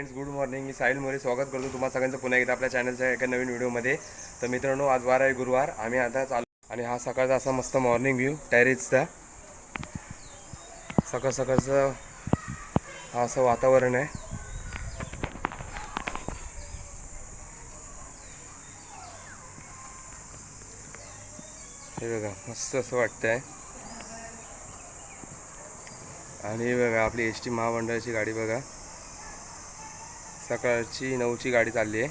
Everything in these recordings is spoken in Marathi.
Friends, good morning. मी साहिल मोरे स्वागत करतो तुम्हा सगळ्यांचं पुन्हा एकदा आपल्या चॅनलच्या एका नवीन व्हिडिओमध्ये. तर मित्रांनो, आज वार आहे गुरुवार. आम्ही आता चालू आणि हा सकाळचा असा मस्त मॉर्निंग व्ह्यू टेरेसचा. सकाळचं हा असं वातावरण आहे. हे बघा मस्त असं वाटतंय. आणि बघा आपली एस टी महामंडळाची गाडी बघा, सकाळची 9ची गाडी चालली आहे.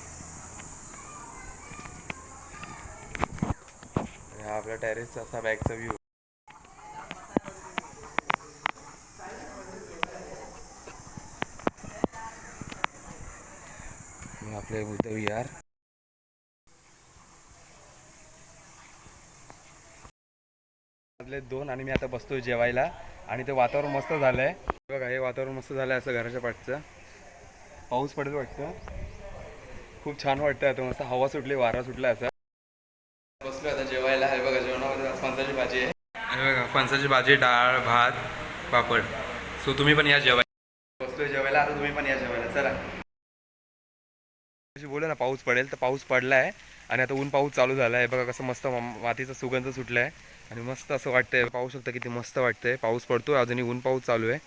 हा आपल्या टेरेसचा असा बॅकचा व्ह्यू. आपले बुद्ध विहार. दोन आणि मी आता बसतोय जेवायला. आणि ते वातावरण मस्त झालंय बघा. हे वातावरण मस्त झालंय असं घराच्या पाठचं. पाऊस पडेल वाटतं. खूप छान वाटतं. आता मस्त हवा सुटली, वारा सुटला. असं बसलो आता जेवायला. हे बघा जेवणामध्ये फणसाची भाजी आहे. हे बघा फणसाची भाजी, डाळ, भात, पापड. सो तुम्ही पण या जेवायला. बसलोय जेवायला. आता तुम्ही पण या जेवायला. चला. बोला ना पाऊस पडेल, तर पाऊस पडला आहे. आणि आता ऊन पाऊस चालू झाला आहे. बघा कसं मस्त मातीचा सुगंध सुटला आहे. आणि मस्त असं वाटतंय. पाहू शकता किती मस्त वाटतंय. पाऊस पडतोय अजूनही, ऊन पाऊस चालू आहे.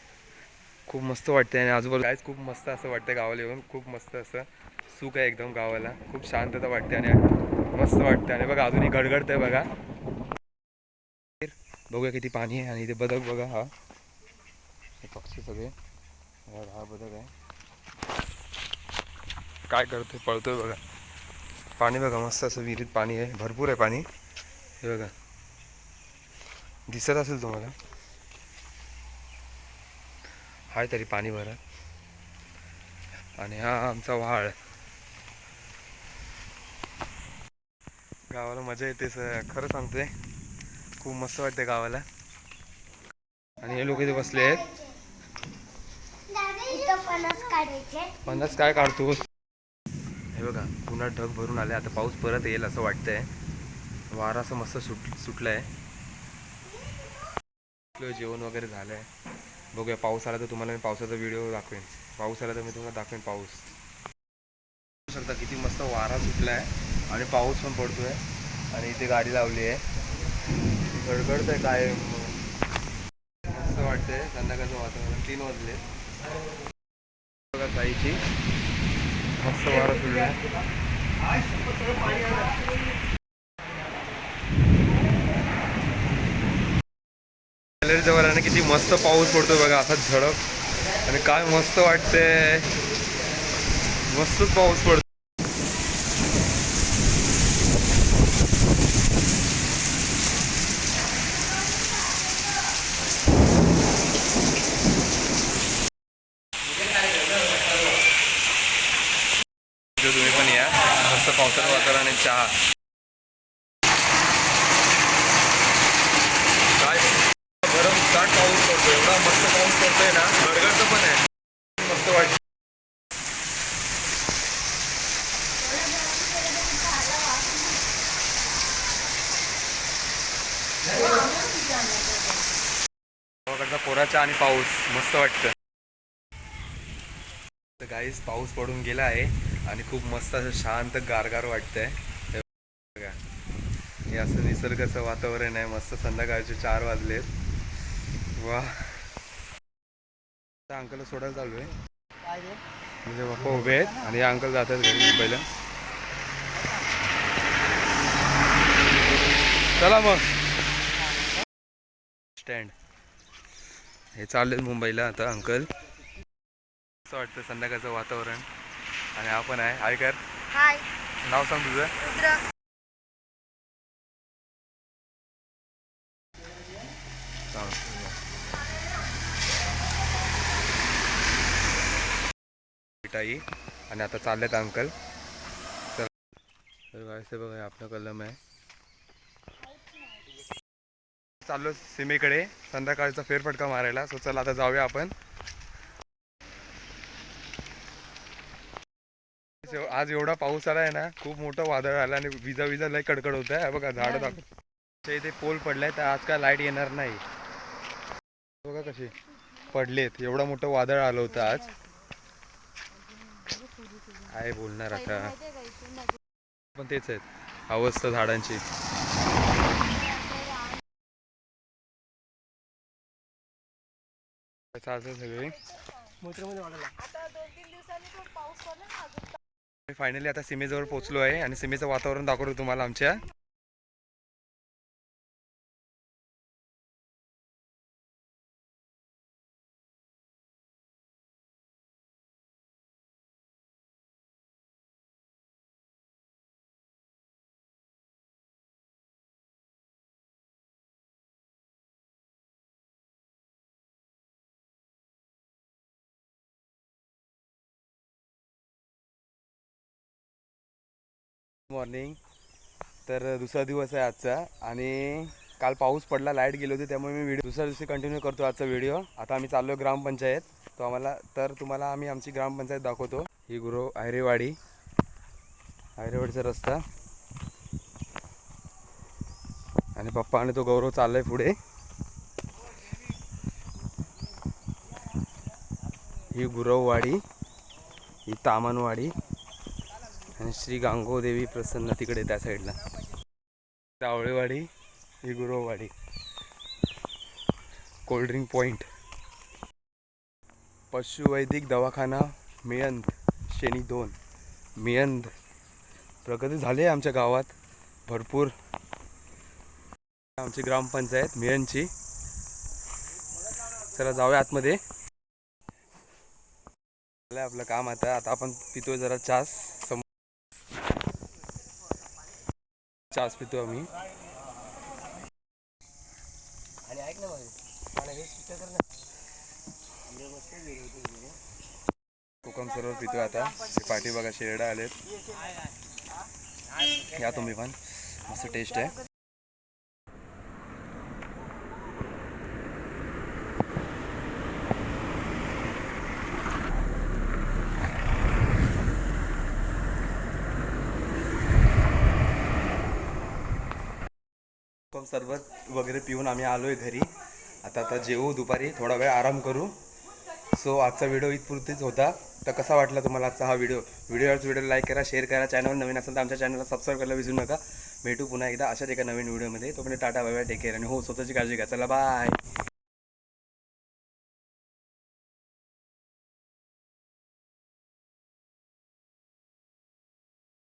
खूप मस्त वाटतंय. आणि आजूबाजूला काहीच खूप मस्त असं वाटतंय. गावाला येऊन खूप मस्त असं सुख आहे एकदम गावाला. खूप शांतता वाटते आणि मस्त वाटते. आणि बघा अजूनही गडगडतंय बघा. बघूया किती पाणी आहे. आणि इथे बदक बघा, हा पक्षी सगळे. हा बदक आहे, काय करतोय, पळतोय बघा. पाणी बघा मस्त असं विहिरीत पाणी आहे, भरपूर आहे पाणी. हे बघा दिसत असेल तुम्हाला. हाय तरी पाणी भरत. आणि हा आमचा व्हाळ. गावाला मजा येते खरं सांगतोय. खूप मस्त वाटते गावाला. आणि हे लोक इथे बसले आहेत. फणस काय काढतो. हे बघा पुन्हा ढग भरून आले. आता पाऊस परत येईल असं वाटतंय. वारा असं मस्त सुटलंय. जेवण वगैरे झालंय. बघूया पाऊस आला तर तुम्हाला मी पावसाचा व्हिडिओ दाखवेन. पाऊस आला तर मी तुम्हाला दाखवेन पाऊस. बघू शकता किती मस्त वारा सुटलाय आणि पाऊस पण पडतोय. आणि इथे गाडी लावली आहे. गडगडतंय काय मस्त वाटतंय. संध्याकाळचं वातावरण. 3 वाजले बघा. ताईची मस्त वारा सुटलाय. गॅलरीच्या वराने किती मस्त पाऊस पडतोय बघा, असा झडक. आणि काय मस्त वाटतंय. मस्तच पाऊस पडतो. तुम्ही पण या. मस्त पावसाचं वातावरण आणि चहा. काय भरमसाठ पाऊस पडतोय. एवढा मस्त पाऊस पडतोय ना, गडगडचं पण आहे. मस्त वाटतं. गावाकडचा कोराचा आणि पाऊस मस्त वाटतं. तर गाईस पाऊस पडून गेला आहे आणि खूप मस्त असं शांत गारगार वाटतंय. बघा हे असं निसर्गाचं वातावरण आहे. मस्त संध्याकाळचे 4 वाजलेत. वा. अंकलला सोडायला चालू आहे. म्हणजे पप्पा उभे आहेत आणि अंकल जातात घरी मुंबईला. चला मग. स्टँड हे चाललेत मुंबईला आता अंकल. असं वाटतं संध्याकाळचं वातावरण. आणि आपण आहे. हाय कर. हाय. नाव सांग तुझं. मिठाई. आणि आता चाललेत अंकल. तर गायस बघा आपला कलम आहे. चाललो सीमेकडे संध्याकाळचा फेरफटका मारायला. सो चला आता जाऊया आपण. आज एवढा पाऊस आला आहे ना, खूप मोठं वादळ आलं आणि विजा लय कडकड होत आहे. बघा झाडं दाखव. इथे पोल पडलाय तर आज काय लाईट येणार नाही. बघा कसे पडलेत. एवढं मोठं वादळ आलं होतं आज. काय बोलणार पहिलं आता, माहितीये का इथून नदी पण तेच आहेत अवस्था झाडांची. चालतं सगळे. आता 2-3 दिवसांनी पण पाऊस पडला ना अजून. फायनली आता सीमेजवळ पोहोचलो आहे आणि सीमेचं वातावरण दाखवतो तुम्हाला आमच्या. मॉर्निंग. तर दुसरा दिवस आहे आजचा आणि काल पाऊस पडला, लाईट गेली होती, त्यामुळे मी दुसऱ्या दिवशी कंटिन्यू करतो आजचा व्हिडिओ. आता आम्ही चाललो ग्रामपंचायत, तुम्हाला आम्ही आमची ग्रामपंचायत दाखवतो. ही गुरु आयरेवाडीचा रस्ता आणि पप्पा आणि तो गौरव चाललाय पुढे. ही गुरववाडी, ही तामणवाडी आणि श्री गांगोदेवी प्रसन्न तिकडे त्या साईडला. रावळेवाडी, ही गुरववाडी. कोल्ड्रिंक पॉईंट, पशुवैदिक दवाखाना मियंद, शेणी 2 मियंद. प्रगती झाली आहे आमच्या गावात भरपूर. आमची ग्रामपंचायत मियंदची. चला जाऊया आतमध्ये. आपलं काम आता आपण पितोय जरा चास पितो आम्ही. आणि ऐक ना कोकम सरोवर पितोय आता. पाठी बघा शेरडा आलेत, या तुम्ही पण, मस्त टेस्ट आहे. सरबत वगैरे पिऊन आम्ही आलोय घरी. आता जेवू, दुपारी थोडा वेळ आराम करू. सो आजचा व्हिडिओ इथपुरतीच होता. तर कसा वाटला तुम्हाला आजचा हा व्हिडिओ लाईक करा, शेअर करा. चॅनल नवीन असेल तर आमच्या चॅनलला सबस्क्राईब करायला विसरू नका. भेटू पुन्हा एकदा अशाच एका नवीन व्हिडिओमध्ये. तोपर्यंत tata, bye bye, take care. आणि हो, स्वतःची काळजी घ्या. चला बाय.